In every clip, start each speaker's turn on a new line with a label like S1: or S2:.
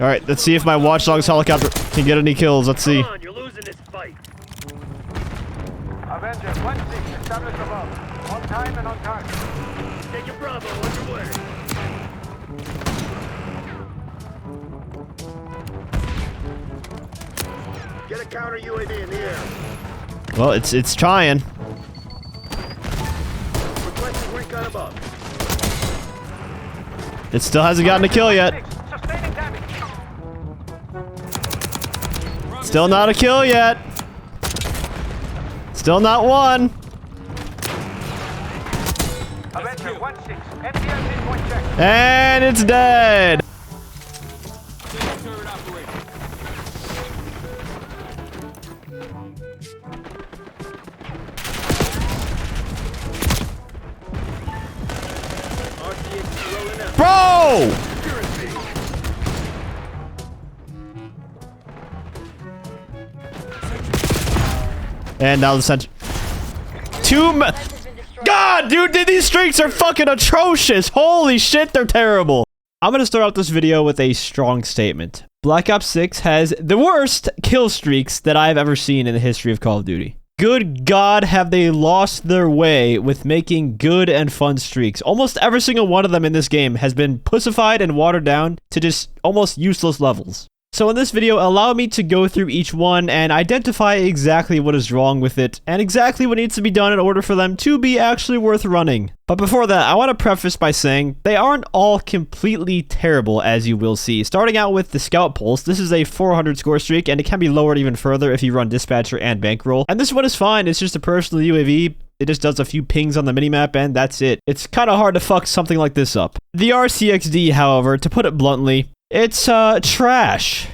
S1: Alright, let's see if my Watchdog's helicopter can get any kills. Let's see.
S2: Come on, you're losing this fight.
S3: Avenger, 1-6, established above. On time and on target.
S2: Take your Bravo underway. Get a counter UAV in the air.
S1: Well, it's trying.
S2: Requesting recon above.
S1: It still hasn't gotten a kill yet.
S3: Sustaining damage.
S1: Still not a kill yet. Still not one.
S3: Avenger, 1-6, MPL midpoint check.
S1: And it's dead.
S4: Sentry Turret operating.
S2: RCX rolling out.
S1: Bro! And now the Sentry. God, dude, these streaks are fucking atrocious. Holy shit, they're terrible. I'm gonna start out this video with a strong statement. Black Ops 6 has the worst kill streaks that I've ever seen in the history of Call of Duty. Good God, have they lost their way with making good and fun streaks. Almost every single one of them in this game has been pussified and watered down to just almost useless levels. So in this video, allow me to go through each one and identify exactly what is wrong with it and exactly what needs to be done in order for them to be actually worth running. But before that, I want to preface by saying they aren't all completely terrible, as you will see. Starting out with the Scout Pulse, this is a 400 score streak and it can be lowered even further if you run Dispatcher and Bankroll. And this one is fine, it's just a personal UAV. It just does a few pings on the minimap and that's it. It's kind of hard to fuck something like this up. The RCXD, however, to put it bluntly, it's trash.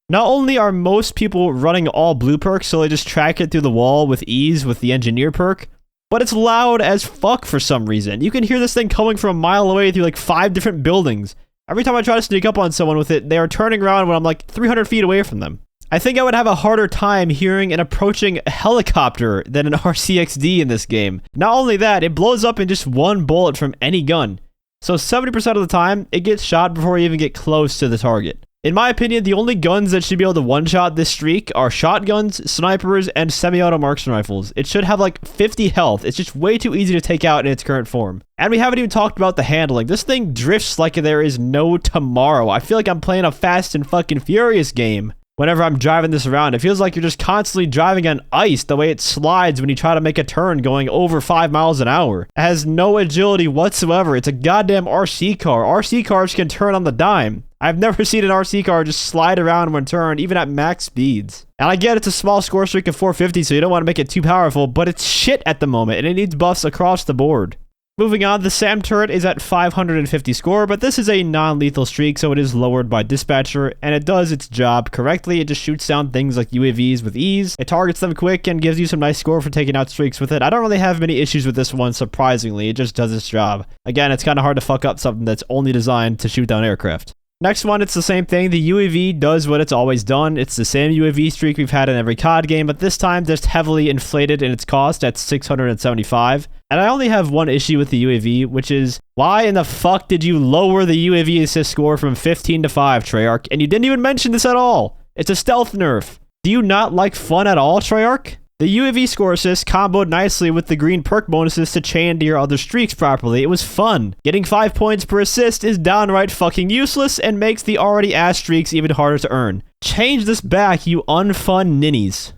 S1: Not only are most people running all blue perks, so they just track it through the wall with ease with the engineer perk, but it's loud as fuck for some reason. You can hear this thing coming from a mile away through like 5 different buildings. Every time I try to sneak up on someone with it, they are turning around when I'm like 300 feet away from them. I think I would have a harder time hearing an approaching helicopter than an RCXD in this game. Not only that, it blows up in just one bullet from any gun. So 70% of the time, it gets shot before you even get close to the target. In my opinion, the only guns that should be able to one-shot this streak are shotguns, snipers, and semi-auto marksman rifles. It should have like 50 health. It's just way too easy to take out in its current form. And we haven't even talked about the handling. This thing drifts like there is no tomorrow. I feel like I'm playing a Fast and fucking Furious game. Whenever I'm driving this around, it feels like you're just constantly driving on ice the way it slides when you try to make a turn going over 5 miles an hour. It has no agility whatsoever. It's a goddamn RC car. RC cars can turn on the dime. I've never seen an RC car just slide around when turned, even at max speeds. And I get it's a small score streak of 450, so you don't want to make it too powerful, but it's shit at the moment, and it needs buffs across the board. Moving on, the SAM turret is at 550 score, but this is a non-lethal streak, so it is lowered by Dispatcher, and it does its job correctly. It just shoots down things like UAVs with ease. It targets them quick and gives you some nice score for taking out streaks with it. I don't really have many issues with this one, surprisingly. It just does its job. Again, it's kind of hard to fuck up something that's only designed to shoot down aircraft. Next one, it's the same thing. The UAV does what it's always done. It's the same UAV streak we've had in every COD game, but this time just heavily inflated in its cost at 675. And I only have one issue with the UAV, which is, why in the fuck did you lower the UAV assist score from 15 to 5, Treyarch? And you didn't even mention this at all. It's a stealth nerf. Do you not like fun at all, Treyarch? The UAV score assist comboed nicely with the green perk bonuses to chain to your other streaks properly. It was fun. Getting 5 points per assist is downright fucking useless and makes the already ass streaks even harder to earn. Change this back, you unfun ninnies.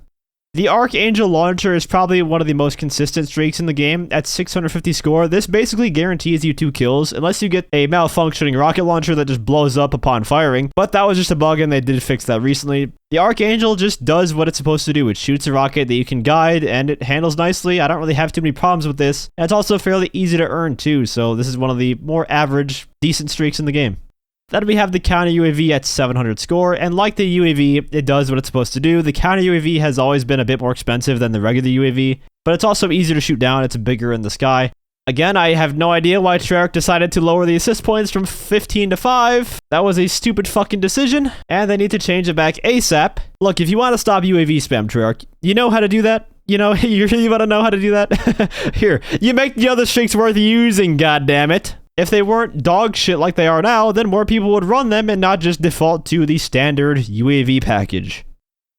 S1: The Archangel launcher is probably one of the most consistent streaks in the game. At 650 score, this basically guarantees you 2 kills, unless you get a malfunctioning rocket launcher that just blows up upon firing, but that was just a bug and they did fix that recently. The Archangel just does what it's supposed to do. It shoots a rocket that you can guide, and it handles nicely. I don't really have too many problems with this, and it's also fairly easy to earn too, so this is one of the more average, decent streaks in the game. Then we have the counter UAV at 700 score, and like the UAV, it does what it's supposed to do. The counter UAV has always been a bit more expensive than the regular UAV, but it's also easier to shoot down. It's bigger in the sky. Again, I have no idea why Treyarch decided to lower the assist points from 15 to 5. That was a stupid fucking decision, and they need to change it back ASAP. Look, if you want to stop UAV spam, Treyarch, you know how to do that? You know, you really want to know how to do that? Here, you make the other streaks worth using, goddammit. If they weren't dog shit like they are now, then more people would run them and not just default to the standard UAV package.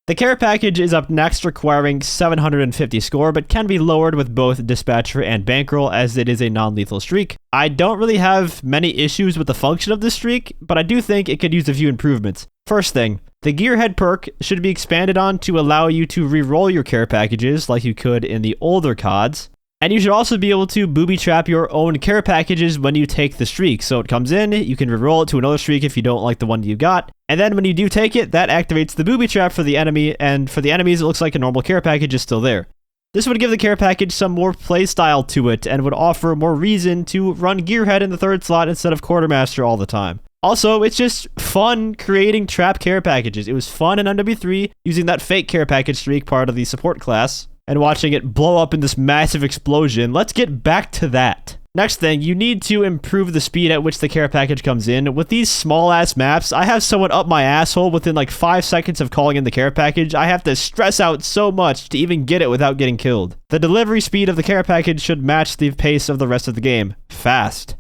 S1: The care package is up next, requiring 750 score, but can be lowered with both dispatcher and bankroll as it is a non-lethal streak. I don't really have many issues with the function of this streak, but I do think it could use a few improvements. First thing, the gearhead perk should be expanded on to allow you to re-roll your care packages like you could in the older CODs. And you should also be able to booby trap your own care packages when you take the streak. So it comes in, you can re-roll it to another streak if you don't like the one you got. And then when you do take it, that activates the booby trap for the enemy, and for the enemies it looks like a normal care package is still there. This would give the care package some more playstyle to it, and would offer more reason to run gearhead in the third slot instead of quartermaster all the time. Also, it's just fun creating trap care packages. It was fun in MW3 using that fake care package streak part of the support class, and watching it blow up in this massive explosion. Let's get back to that. Next thing, you need to improve the speed at which the care package comes in. With these small-ass maps, I have someone up my asshole within like 5 seconds of calling in the care package. I have to stress out so much to even get it without getting killed. The delivery speed of the care package should match the pace of the rest of the game. Fast.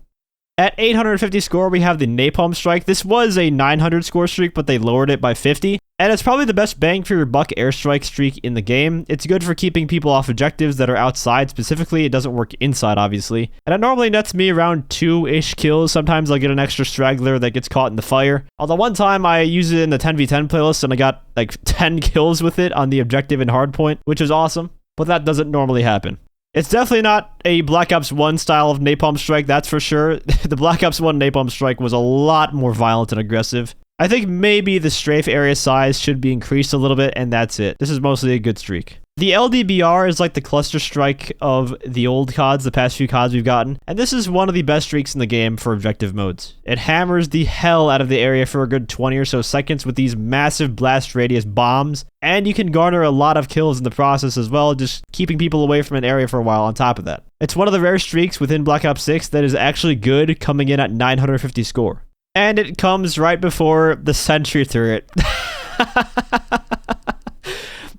S1: At 850 score, we have the Napalm Strike. This was a 900 score streak, but they lowered it by 50. And it's probably the best bang for your buck airstrike streak in the game. It's good for keeping people off objectives that are outside specifically. It doesn't work inside, obviously. And it normally nets me around 2-ish kills. Sometimes I'll get an extra straggler that gets caught in the fire. Although one time I used it in the 10v10 playlist and I got like 10 kills with it on the objective in hardpoint, which was awesome. But that doesn't normally happen. It's definitely not a Black Ops 1 style of Napalm Strike, that's for sure. The Black Ops 1 Napalm Strike was a lot more violent and aggressive. I think maybe the strafe area size should be increased a little bit, and that's it. This is mostly a good streak. The LDBR is like the cluster strike of the old CODs, the past few CODs we've gotten, and this is one of the best streaks in the game for objective modes. It hammers the hell out of the area for a good 20 or so seconds with these massive blast radius bombs, and you can garner a lot of kills in the process as well, just keeping people away from an area for a while on top of that. It's one of the rare streaks within Black Ops 6 that is actually good, coming in at 950 score. And it comes right before the Sentry Turret.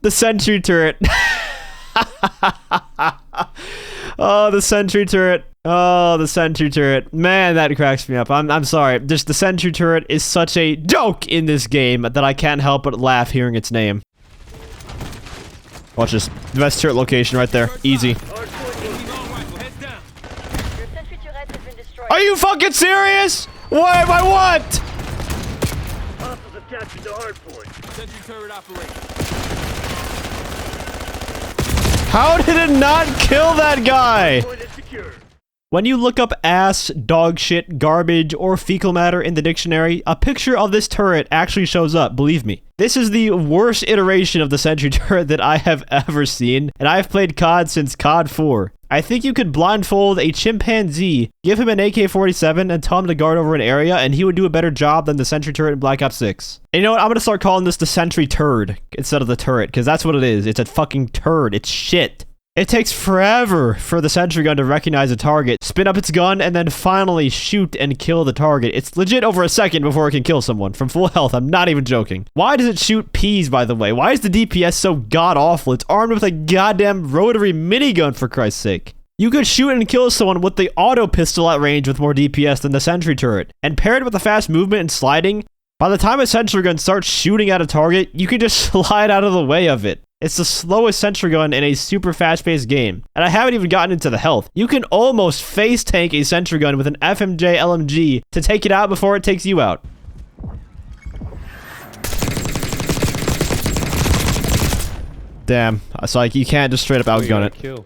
S1: The Sentry Turret. Oh, the Sentry Turret. Oh, the Sentry Turret. Man, that cracks me up. I'm sorry. Just the Sentry Turret is such a joke in this game that I can't help but laugh hearing its name. Watch this. The best turret location right there. Easy. Are you fucking serious? Why am I what?
S2: Hostiles have captured the hardpoint.
S4: Sentry turret operating.
S1: How did it not kill that guy?
S2: Point is secure.
S1: When you look up ass, dog shit, garbage, or fecal matter in the dictionary, a picture of this turret actually shows up, believe me. This is the worst iteration of the Sentry Turret that I have ever seen, and I've played COD since COD 4. I think you could blindfold a chimpanzee, give him an AK-47, and tell him to guard over an area, and he would do a better job than the Sentry Turret in Black Ops 6. And you know what? I'm gonna start calling this the Sentry Turd instead of the turret, because that's what it is. It's a fucking turd. It's shit. It takes forever for the sentry gun to recognize a target, spin up its gun, and then finally shoot and kill the target. It's legit over a second before it can kill someone from full health. I'm not even joking. Why does it shoot peas, by the way? Why is the DPS so god-awful? It's armed with a goddamn rotary minigun, for Christ's sake. You could shoot and kill someone with the auto pistol at range with more DPS than the sentry turret. And paired with the fast movement and sliding, by the time a sentry gun starts shooting at a target, you can just slide out of the way of it. It's the slowest sentry gun in a super fast-paced game. And I haven't even gotten into the health. You can almost face tank a sentry gun with an FMJ LMG to take it out before it takes you out. Damn. So like you can't just straight up outgun it.
S5: Kill.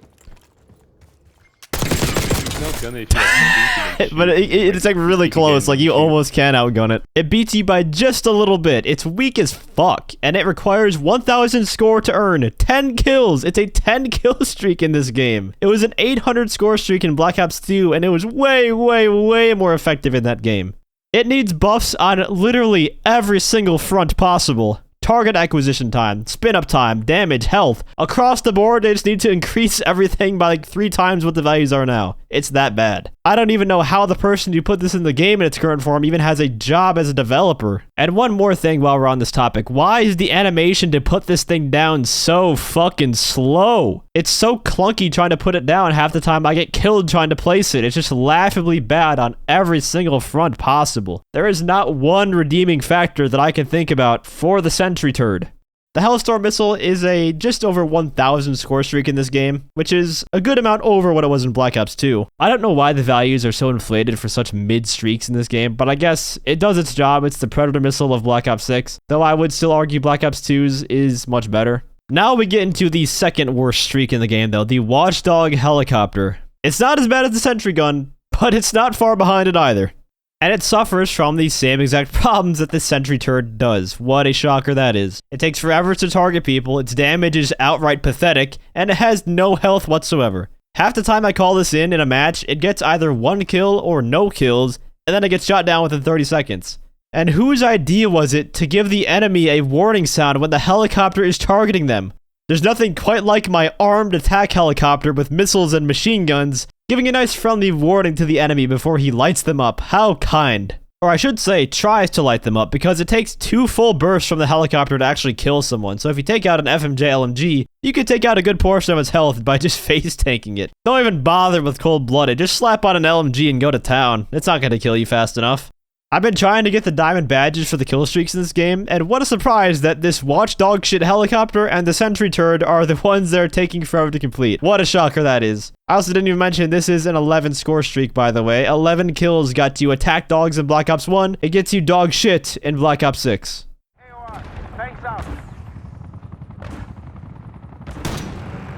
S5: No gun if you
S1: But it's like really close, like you almost can outgun it. It beats you by just a little bit. It's weak as fuck, and it requires 1,000 score to earn 10 kills. It's a 10 kill streak in this game. It was an 800 score streak in Black Ops 2, and it was way, way, way more effective in that game. It needs buffs on literally every single front possible. Target acquisition time, spin up time, damage, health. Across the board, they just need to increase everything by like 3 times what the values are now. It's that bad. I don't even know how the person who put this in the game in its current form even has a job as a developer. And one more thing while we're on this topic. Why is the animation to put this thing down so fucking slow? It's so clunky trying to put it down. Half the time I get killed trying to place it. It's just laughably bad on every single front possible. There is not one redeeming factor that I can think about for the Sentry Turret. The Hellstorm missile is a just over 1,000 score streak in this game, which is a good amount over what it was in Black Ops 2. I don't know why the values are so inflated for such mid streaks in this game, but I guess it does its job. It's the Predator missile of Black Ops 6, though I would still argue Black Ops 2's is much better. Now we get into the second worst streak in the game though, the Watchdog helicopter. It's not as bad as the Sentry gun, but it's not far behind it either. And it suffers from the same exact problems that the Sentry Turret does. What a shocker that is. It takes forever to target people, its damage is outright pathetic, and it has no health whatsoever. Half the time I call this in a match, it gets either 1 kill or no kills, and then it gets shot down within 30 seconds. And whose idea was it to give the enemy a warning sound when the helicopter is targeting them? There's nothing quite like my armed attack helicopter with missiles and machine guns, giving a nice friendly warning to the enemy before he lights them up. How kind. Or I should say, tries to light them up, because it takes 2 full bursts from the helicopter to actually kill someone. So if you take out an FMJ LMG, you could take out a good portion of its health by just face tanking it. Don't even bother with cold-blooded, just slap on an LMG and go to town. It's not gonna kill you fast enough. I've been trying to get the diamond badges for the kill streaks in this game, and what a surprise that this watchdog shit helicopter and the Sentry Turret are the ones that are taking forever to complete. What a shocker that is. I also didn't even mention this is an 11 score streak, by the way. 11 kills got you attack dogs in Black Ops 1. It gets you dog shit in Black Ops 6.
S3: AOR, tanks out.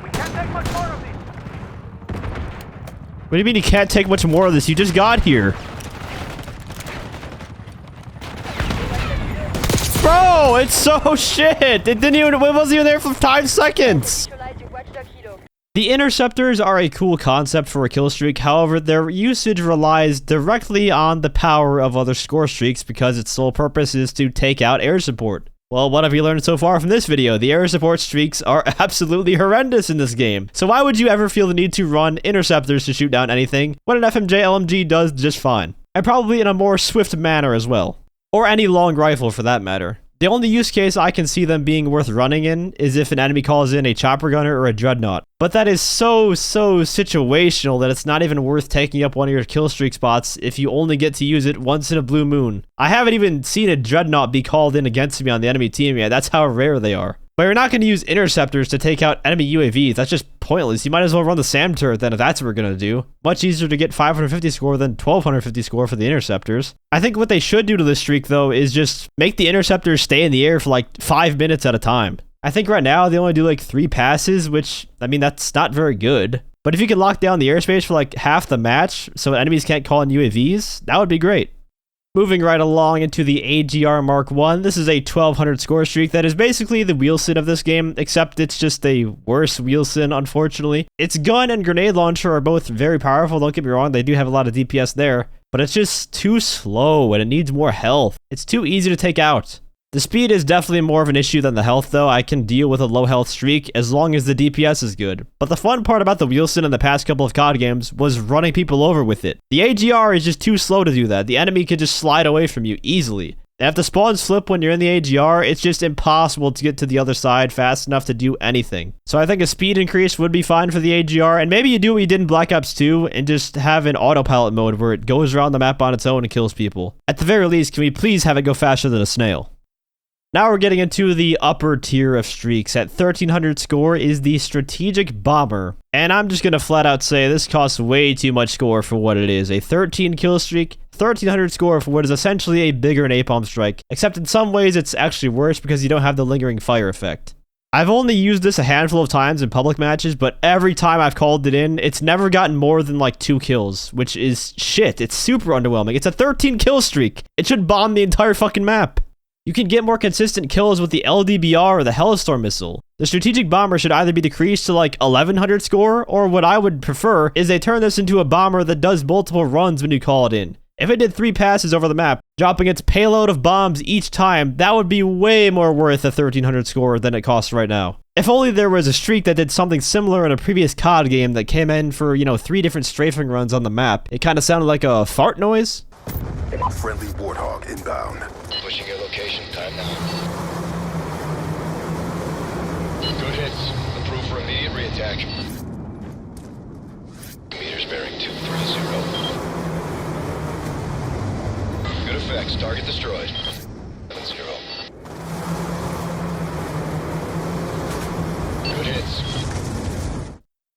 S3: We can't take much more of these.
S1: What do you mean you can't take much more of this? You just got here. Bro, it's so shit. It wasn't even there for 5 seconds. The interceptors are a cool concept for a kill streak. However, their usage relies directly on the power of other score streaks because its sole purpose is to take out air support. Well, what have you learned so far from this video? The air support streaks are absolutely horrendous in this game. So why would you ever feel the need to run interceptors to shoot down anything when an FMJ LMG does just fine? And probably in a more swift manner as well. Or any long rifle for that matter. The only use case I can see them being worth running in is if an enemy calls in a chopper gunner or a dreadnought. But that is so situational that it's not even worth taking up one of your kill streak spots if you only get to use it once in a blue moon. I haven't even seen a dreadnought be called in against me on the enemy team yet. That's how rare they are. But you're not going to use interceptors to take out enemy UAVs. That's just pointless. You might as well run the SAM turret then if that's what we're going to do. Much easier to get 550 score than 1250 score for the interceptors. I think what they should do to this streak though is just make the interceptors stay in the air for like 5 minutes at a time. I think right now they only do like 3 passes, which, I mean, that's not very good. But if you could lock down the airspace for like half the match so enemies can't call in UAVs, that would be great. Moving right along into the AGR Mark 1, this is a 1200 score streak that is basically the Wheelson of this game, except it's just a worse Wheelson, unfortunately. Its gun and grenade launcher are both very powerful, don't get me wrong, they do have a lot of DPS there, but it's just too slow and it needs more health. It's too easy to take out. The speed is definitely more of an issue than the health though. I can deal with a low health streak as long as the DPS is good. But the fun part about the Wheelson in the past couple of COD games was running people over with it. The AGR is just too slow to do that. The enemy could just slide away from you easily. And if the spawns flip when you're in the AGR, it's just impossible to get to the other side fast enough to do anything. So I think a speed increase would be fine for the AGR, and maybe you do what you did in Black Ops 2 and just have an autopilot mode where it goes around the map on its own and kills people. At the very least, can we please have it go faster than a snail? Now we're getting into the upper tier of streaks. At 1300 score is the Strategic Bomber. And I'm just going to flat out say this costs way too much score for what it is. A 13 kill streak, 1300 score for what is essentially a bigger napalm strike. Except in some ways it's actually worse because you don't have the lingering fire effect. I've only used this a handful of times in public matches, but every time I've called it in, it's never gotten more than like 2 kills, which is shit. It's super underwhelming. It's a 13 kill streak. It should bomb the entire fucking map. You can get more consistent kills with the LDBR or the Hellstorm missile. The Strategic Bomber should either be decreased to like 1100 score, or what I would prefer is they turn this into a bomber that does multiple runs when you call it in. If it did 3 passes over the map, dropping its payload of bombs each time, that would be way more worth a 1300 score than it costs right now. If only there was a streak that did something similar in a previous COD game that came in for, 3 different strafing runs on the map. It kind of sounded like a fart noise.
S6: Friendly Warthog inbound.
S7: Pushing your location, time now. Good hits. Approved for immediate reattack. Meters bearing 230. Good effects. Target destroyed. 7-0. Good hits.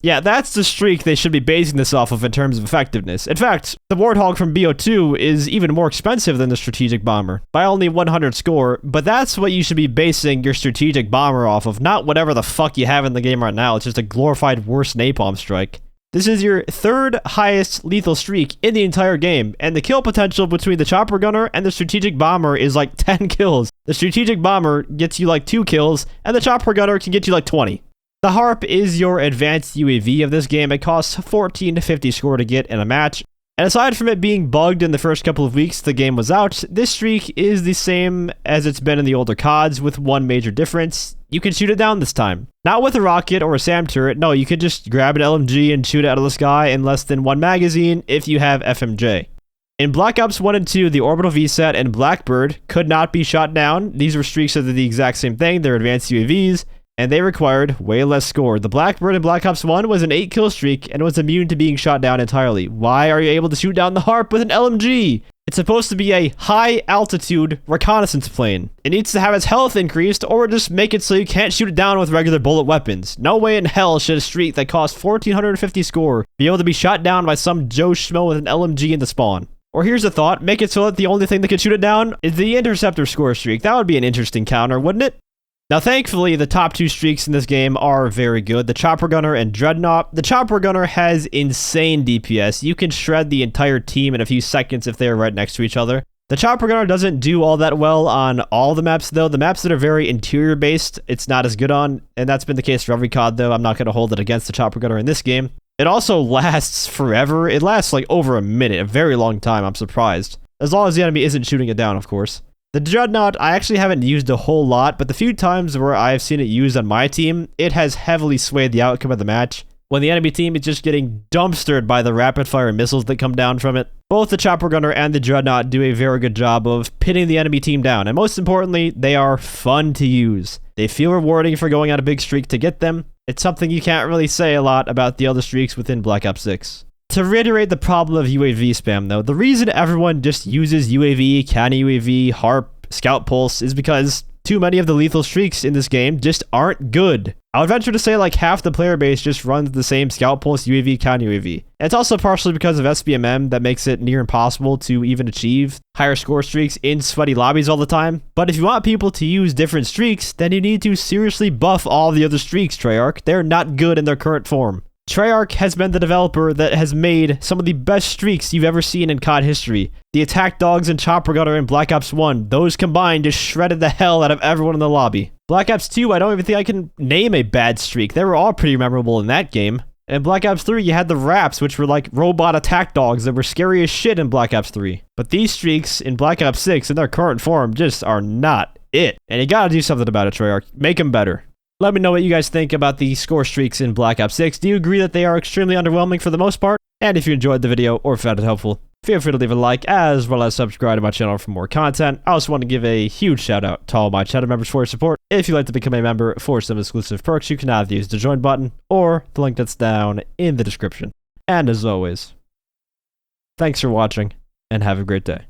S1: Yeah, that's the streak they should be basing this off of in terms of effectiveness. In fact, the Warthog from BO2 is even more expensive than the Strategic Bomber, by only 100 score, but that's what you should be basing your Strategic Bomber off of, not whatever the fuck you have in the game right now. It's just a glorified worse napalm strike. This is your 3rd highest lethal streak in the entire game, and the kill potential between the Chopper Gunner and the Strategic Bomber is like 10 kills. The Strategic Bomber gets you like 2 kills, and the Chopper Gunner can get you like 20. The Harp is your advanced UAV of this game. It costs 14 to 50 score to get in a match. And aside from it being bugged in the first couple of weeks the game was out, this streak is the same as it's been in the older CODs with one major difference. You can shoot it down this time. Not with a rocket or a SAM turret, no, you can just grab an LMG and shoot it out of the sky in less than 1 magazine if you have FMJ. In Black Ops 1 and 2, the Orbital VSAT and Blackbird could not be shot down. These were streaks that did the exact same thing, they're advanced UAVs, and they required way less score. The Blackbird in Black Ops 1 was an 8 kill streak and was immune to being shot down entirely. Why are you able to shoot down the Harp with an LMG? It's supposed to be a high altitude reconnaissance plane. It needs to have its health increased or just make it so you can't shoot it down with regular bullet weapons. No way in hell should a streak that costs 1450 score be able to be shot down by some Joe Schmo with an LMG in the spawn. Or here's a thought, make it so that the only thing that can shoot it down is the Interceptor score streak. That would be an interesting counter, wouldn't it? Now, thankfully, the top 2 streaks in this game are very good. The Chopper Gunner and Dreadnought. The Chopper Gunner has insane DPS. You can shred the entire team in a few seconds if they are right next to each other. The Chopper Gunner doesn't do all that well on all the maps, though. The maps that are very interior-based, it's not as good on, and that's been the case for every COD, though. I'm not going to hold it against the Chopper Gunner in this game. It also lasts forever. It lasts like over a minute, a very long time, I'm surprised. As long as the enemy isn't shooting it down, of course. The Dreadnought, I actually haven't used a whole lot, but the few times where I've seen it used on my team, it has heavily swayed the outcome of the match. When the enemy team is just getting dumpstered by the rapid-fire missiles that come down from it. Both the Chopper Gunner and the Dreadnought do a very good job of pinning the enemy team down, and most importantly, they are fun to use. They feel rewarding for going on a big streak to get them. It's something you can't really say a lot about the other streaks within Black Ops 6. To reiterate the problem of UAV spam, though, the reason everyone just uses UAV, Canny UAV, Harp, Scout Pulse is because too many of the lethal streaks in this game just aren't good. I would venture to say like half the player base just runs the same Scout Pulse, UAV, Canny UAV. It's also partially because of SBMM that makes it near impossible to even achieve higher score streaks in sweaty lobbies all the time. But if you want people to use different streaks, then you need to seriously buff all the other streaks, Treyarch. They're not good in their current form. Treyarch has been the developer that has made some of the best streaks you've ever seen in COD history. The Attack Dogs and Chopper Gunner in Black Ops 1, those combined just shredded the hell out of everyone in the lobby. Black Ops 2, I don't even think I can name a bad streak. They were all pretty memorable in that game. And in Black Ops 3, you had the Raps, which were like robot attack dogs that were scary as shit in Black Ops 3. But these streaks in Black Ops 6 in their current form just are not it. And you gotta do something about it, Treyarch. Make them better. Let me know what you guys think about the score streaks in Black Ops 6. Do you agree that they are extremely underwhelming for the most part? And if you enjoyed the video or found it helpful, feel free to leave a like as well as subscribe to my channel for more content. I also want to give a huge shout out to all my channel members for your support. If you'd like to become a member for some exclusive perks, you can either use the join button or the link that's down in the description. And as always, thanks for watching and have a great day.